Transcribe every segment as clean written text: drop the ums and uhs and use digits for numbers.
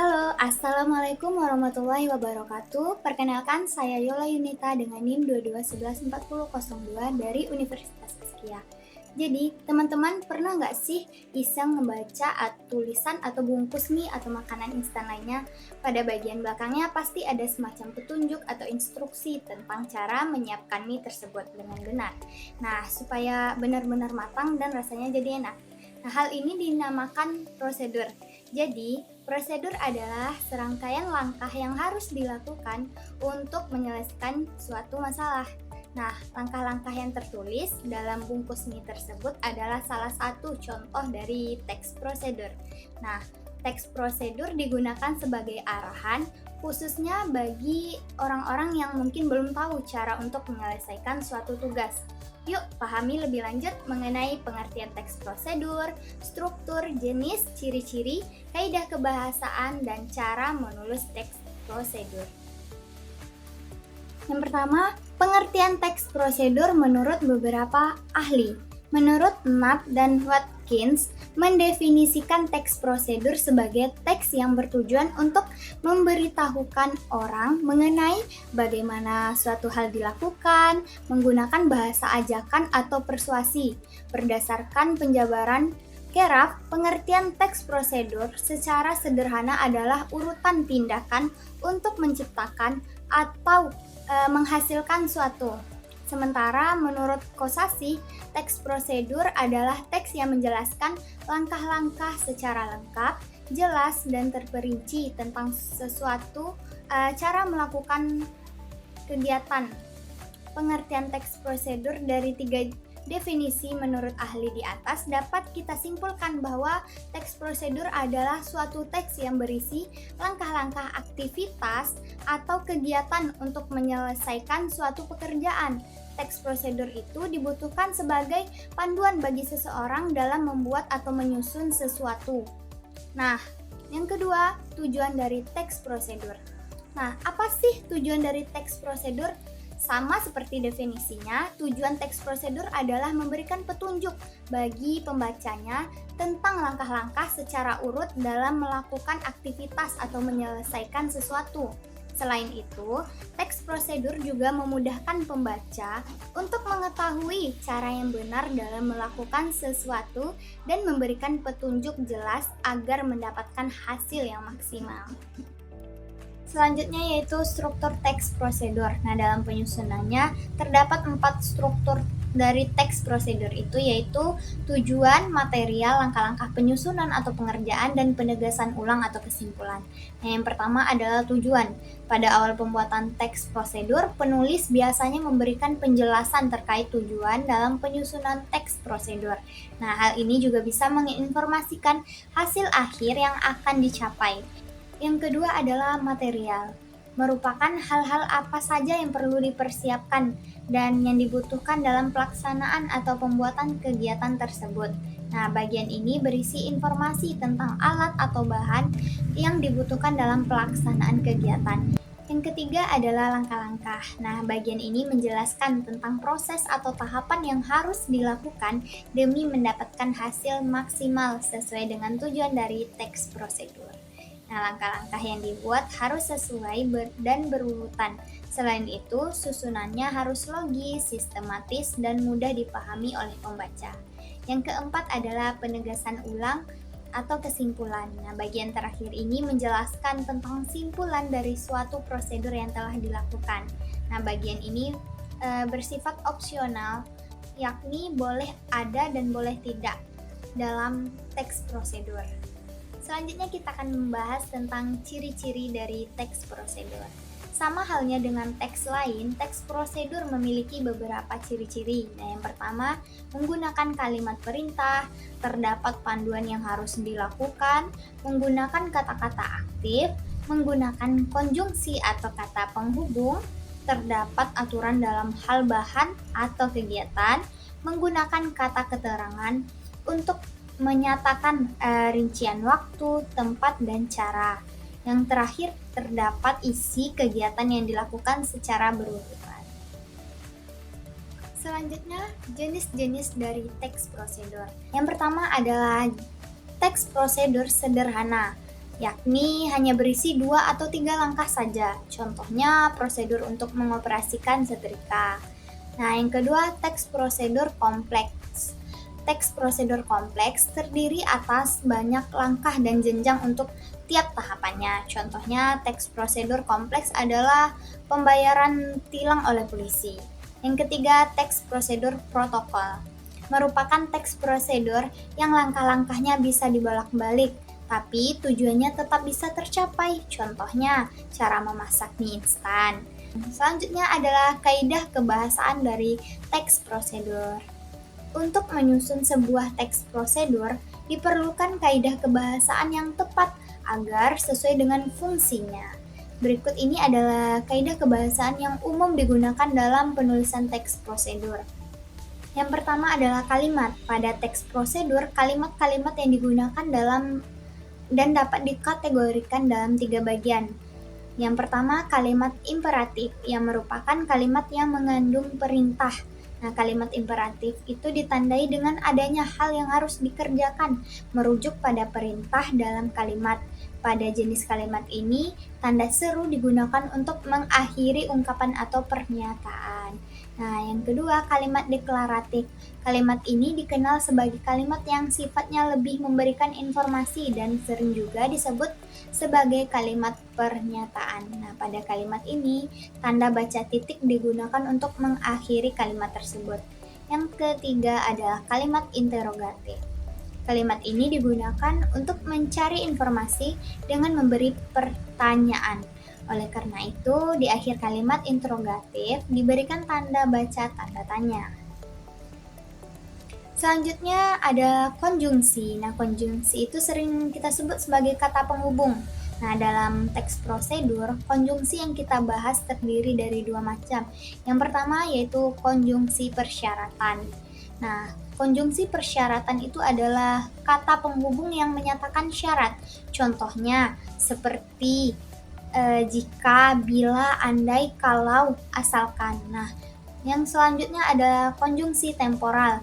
Halo, Assalamualaikum warahmatullahi wabarakatuh. Perkenalkan, saya Yola Yunita dengan NIM 22114002 dari Universitas Askia. Jadi, teman-teman pernah nggak sih iseng ngebaca tulisan atau bungkus mie atau makanan instan lainnya? Pada bagian belakangnya pasti ada semacam petunjuk atau instruksi tentang cara menyiapkan mie tersebut dengan benar. Nah, supaya benar-benar matang dan rasanya jadi enak. Nah, hal ini dinamakan prosedur. Jadi, prosedur adalah serangkaian langkah yang harus dilakukan untuk menyelesaikan suatu masalah. Nah, langkah-langkah yang tertulis dalam bungkus mie tersebut adalah salah satu contoh dari teks prosedur. Nah, teks prosedur digunakan sebagai arahan khususnya bagi orang-orang yang mungkin belum tahu cara untuk menyelesaikan suatu tugas. Yuk, pahami lebih lanjut mengenai pengertian teks prosedur, struktur, jenis, ciri-ciri, kaidah kebahasaan, dan cara menulis teks prosedur. Yang pertama, pengertian teks prosedur menurut beberapa ahli. Menurut Knapp dan Watkins, mendefinisikan teks prosedur sebagai teks yang bertujuan untuk memberitahukan orang mengenai bagaimana suatu hal dilakukan, menggunakan bahasa ajakan atau persuasi. Berdasarkan penjabaran Keraf, pengertian teks prosedur secara sederhana adalah urutan tindakan untuk menciptakan atau menghasilkan suatu. Sementara menurut Kosasi, teks prosedur adalah teks yang menjelaskan langkah-langkah secara lengkap, jelas, dan terperinci tentang sesuatu cara melakukan kegiatan. Pengertian teks prosedur dari 3 definisi menurut ahli di atas dapat kita simpulkan bahwa teks prosedur adalah suatu teks yang berisi langkah-langkah aktivitas atau kegiatan untuk menyelesaikan suatu pekerjaan. Teks prosedur itu dibutuhkan sebagai panduan bagi seseorang dalam membuat atau menyusun sesuatu. Nah, yang kedua, tujuan dari teks prosedur. Nah, apa sih tujuan dari teks prosedur? Sama seperti definisinya, tujuan teks prosedur adalah memberikan petunjuk bagi pembacanya tentang langkah-langkah secara urut dalam melakukan aktivitas atau menyelesaikan sesuatu. Selain itu, teks prosedur juga memudahkan pembaca untuk mengetahui cara yang benar dalam melakukan sesuatu dan memberikan petunjuk jelas agar mendapatkan hasil yang maksimal. Selanjutnya yaitu struktur teks prosedur. Nah, dalam penyusunannya terdapat 4 struktur dari teks prosedur itu yaitu tujuan, material, langkah-langkah penyusunan atau pengerjaan, dan penegasan ulang atau kesimpulan. Nah, yang pertama adalah tujuan. Pada awal pembuatan teks prosedur, penulis biasanya memberikan penjelasan terkait tujuan dalam penyusunan teks prosedur. Nah, hal ini juga bisa menginformasikan hasil akhir yang akan dicapai. Yang kedua adalah material, merupakan hal-hal apa saja yang perlu dipersiapkan dan yang dibutuhkan dalam pelaksanaan atau pembuatan kegiatan tersebut. Nah, bagian ini berisi informasi tentang alat atau bahan yang dibutuhkan dalam pelaksanaan kegiatan. Yang ketiga adalah langkah-langkah. Nah, bagian ini menjelaskan tentang proses atau tahapan yang harus dilakukan demi mendapatkan hasil maksimal sesuai dengan tujuan dari teks prosedur. Nah, langkah-langkah yang dibuat harus sesuai dan berurutan. Selain itu, susunannya harus logis, sistematis, dan mudah dipahami oleh pembaca. Yang keempat adalah penegasan ulang atau kesimpulan. Nah, bagian terakhir ini menjelaskan tentang simpulan dari suatu prosedur yang telah dilakukan. Nah, bagian ini bersifat opsional, yakni boleh ada dan boleh tidak dalam teks prosedur. Selanjutnya kita akan membahas tentang ciri-ciri dari teks prosedur. Sama halnya dengan teks lain, teks prosedur memiliki beberapa ciri-ciri. Nah, yang pertama, menggunakan kalimat perintah, terdapat panduan yang harus dilakukan, menggunakan kata-kata aktif, menggunakan konjungsi atau kata penghubung, terdapat aturan dalam hal bahan atau kegiatan, menggunakan kata keterangan untuk menyatakan rincian waktu, tempat, dan cara. Yang terakhir, terdapat isi kegiatan yang dilakukan secara berurutan. Selanjutnya, jenis-jenis dari teks prosedur. Yang pertama adalah teks prosedur sederhana. yakni hanya berisi 2 atau 3 langkah saja. Contohnya, prosedur untuk mengoperasikan setrika. Nah, yang kedua, teks prosedur kompleks. Teks prosedur kompleks terdiri atas banyak langkah dan jenjang untuk tiap tahapannya. Contohnya, teks prosedur kompleks adalah pembayaran tilang oleh polisi. Yang ketiga, teks prosedur protokol. Merupakan teks prosedur yang langkah-langkahnya bisa dibolak-balik, tapi tujuannya tetap bisa tercapai. Contohnya, cara memasak mie instan. Selanjutnya adalah kaidah kebahasaan dari teks prosedur. Untuk menyusun sebuah teks prosedur, diperlukan kaidah kebahasaan yang tepat agar sesuai dengan fungsinya. Berikut ini adalah kaidah kebahasaan yang umum digunakan dalam penulisan teks prosedur. Yang pertama adalah kalimat. Pada teks prosedur, kalimat-kalimat yang digunakan dan dapat dikategorikan dalam 3 bagian. Yang pertama, kalimat imperatif yang merupakan kalimat yang mengandung perintah. Nah, kalimat imperatif itu ditandai dengan adanya hal yang harus dikerjakan, merujuk pada perintah dalam kalimat. Pada jenis kalimat ini, tanda seru digunakan untuk mengakhiri ungkapan atau pernyataan. Nah, yang kedua, kalimat deklaratif. Kalimat ini dikenal sebagai kalimat yang sifatnya lebih memberikan informasi dan sering juga disebut sebagai kalimat pernyataan. Nah, pada kalimat ini, tanda baca titik digunakan untuk mengakhiri kalimat tersebut. Yang ketiga adalah kalimat interrogatif. Kalimat ini digunakan untuk mencari informasi dengan memberi pertanyaan. Oleh karena itu, di akhir kalimat interrogatif diberikan tanda baca tanda tanya. Selanjutnya ada konjungsi. Nah, konjungsi itu sering kita sebut sebagai kata penghubung. Nah, dalam teks prosedur, konjungsi yang kita bahas terdiri dari 2 macam. Yang pertama yaitu konjungsi persyaratan. Nah, konjungsi persyaratan itu adalah kata penghubung yang menyatakan syarat. Contohnya seperti jika, bila, andai, kalau, asalkan. Nah, yang selanjutnya ada konjungsi temporal.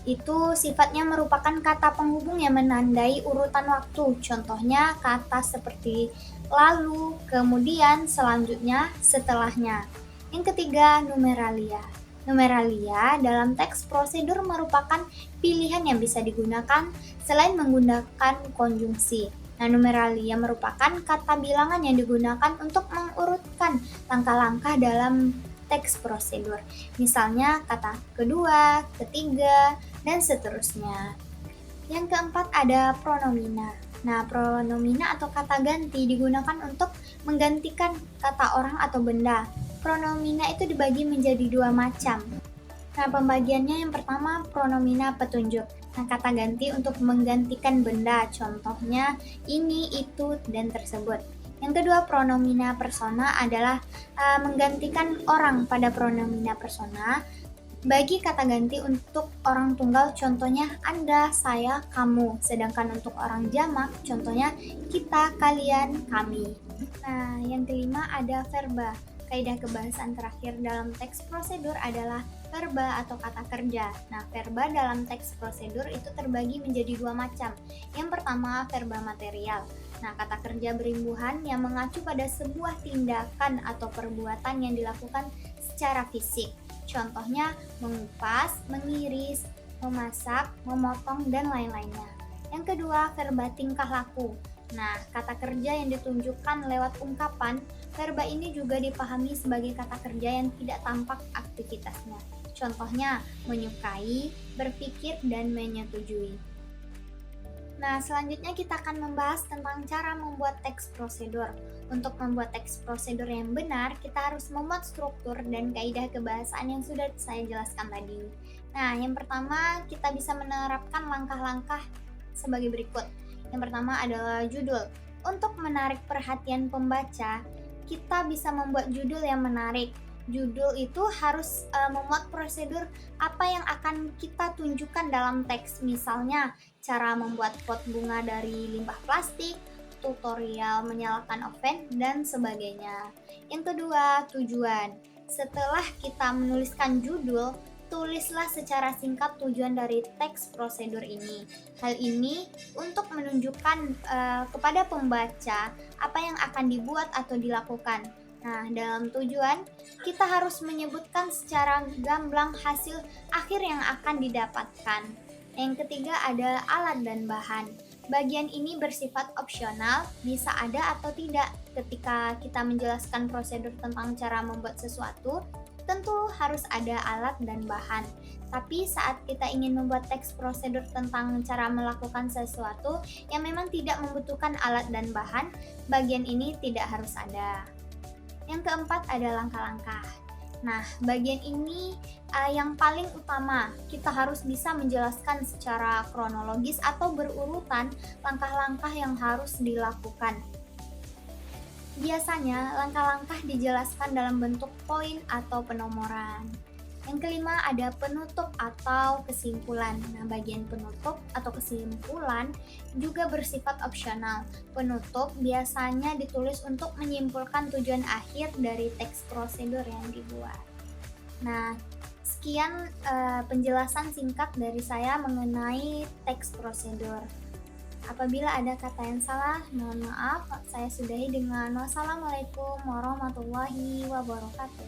Itu sifatnya merupakan kata penghubung yang menandai urutan waktu. Contohnya kata seperti lalu, kemudian, selanjutnya, setelahnya. Yang ketiga, numeralia. Numeralia dalam teks prosedur merupakan pilihan yang bisa digunakan selain menggunakan konjungsi. Nah, numeralia merupakan kata bilangan yang digunakan untuk mengurutkan langkah-langkah dalam teks prosedur. Misalnya kata kedua, ketiga, dan seterusnya. Yang keempat ada pronomina. Nah, pronomina atau kata ganti digunakan untuk menggantikan kata orang atau benda. Pronomina itu dibagi menjadi 2 macam. Nah, pembagiannya yang pertama pronomina petunjuk. Nah, kata ganti untuk menggantikan benda, contohnya ini, itu, dan tersebut. Yang kedua, pronomina persona adalah menggantikan orang. Pada pronomina persona, bagi kata ganti untuk orang tunggal, contohnya Anda, saya, kamu. Sedangkan untuk orang jamak, contohnya kita, kalian, kami. Nah, yang kelima ada verba. Kaidah kebahasaan terakhir dalam teks prosedur adalah verba atau kata kerja. Nah, verba dalam teks prosedur itu terbagi menjadi 2 macam. Yang pertama, verba material. Nah, kata kerja berimbuhan yang mengacu pada sebuah tindakan atau perbuatan yang dilakukan secara fisik. Contohnya mengupas, mengiris, memasak, memotong, dan lain-lainnya. Yang kedua, verba tingkah laku. Nah, kata kerja yang ditunjukkan lewat ungkapan, verba ini juga dipahami sebagai kata kerja yang tidak tampak aktivitasnya. Contohnya, menyukai, berpikir, dan menyetujui. Nah, selanjutnya kita akan membahas tentang cara membuat teks prosedur. Untuk membuat teks prosedur yang benar, kita harus memuat struktur dan kaidah kebahasaan yang sudah saya jelaskan tadi. Nah, yang pertama kita bisa menerapkan langkah-langkah sebagai berikut. Yang pertama adalah judul. Untuk menarik perhatian pembaca, kita bisa membuat judul yang menarik. Judul itu harus memuat prosedur apa yang akan kita tunjukkan dalam teks. Misalnya, cara membuat pot bunga dari limbah plastik, tutorial menyalakan oven, dan sebagainya. Yang kedua, tujuan. Setelah kita menuliskan judul, tulislah secara singkat tujuan dari teks prosedur ini. Hal ini untuk menunjukkan kepada pembaca apa yang akan dibuat atau dilakukan. Nah, dalam tujuan, kita harus menyebutkan secara gamblang hasil akhir yang akan didapatkan. Yang ketiga ada alat dan bahan. Bagian ini bersifat opsional, bisa ada atau tidak. Ketika kita menjelaskan prosedur tentang cara membuat sesuatu, tentu harus ada alat dan bahan. Tapi saat kita ingin membuat teks prosedur tentang cara melakukan sesuatu yang memang tidak membutuhkan alat dan bahan, bagian ini tidak harus ada. Yang keempat ada langkah-langkah. Nah, bagian ini yang paling utama, kita harus bisa menjelaskan secara kronologis atau berurutan langkah-langkah yang harus dilakukan. Biasanya, langkah-langkah dijelaskan dalam bentuk poin atau penomoran. Yang kelima ada penutup atau kesimpulan. Nah, bagian penutup atau kesimpulan juga bersifat opsional. Penutup biasanya ditulis untuk menyimpulkan tujuan akhir dari teks prosedur yang dibuat. Nah, sekian penjelasan singkat dari saya mengenai teks prosedur. Apabila ada kata yang salah, mohon maaf. Saya sudahi dengan wassalamualaikum warahmatullahi wabarakatuh.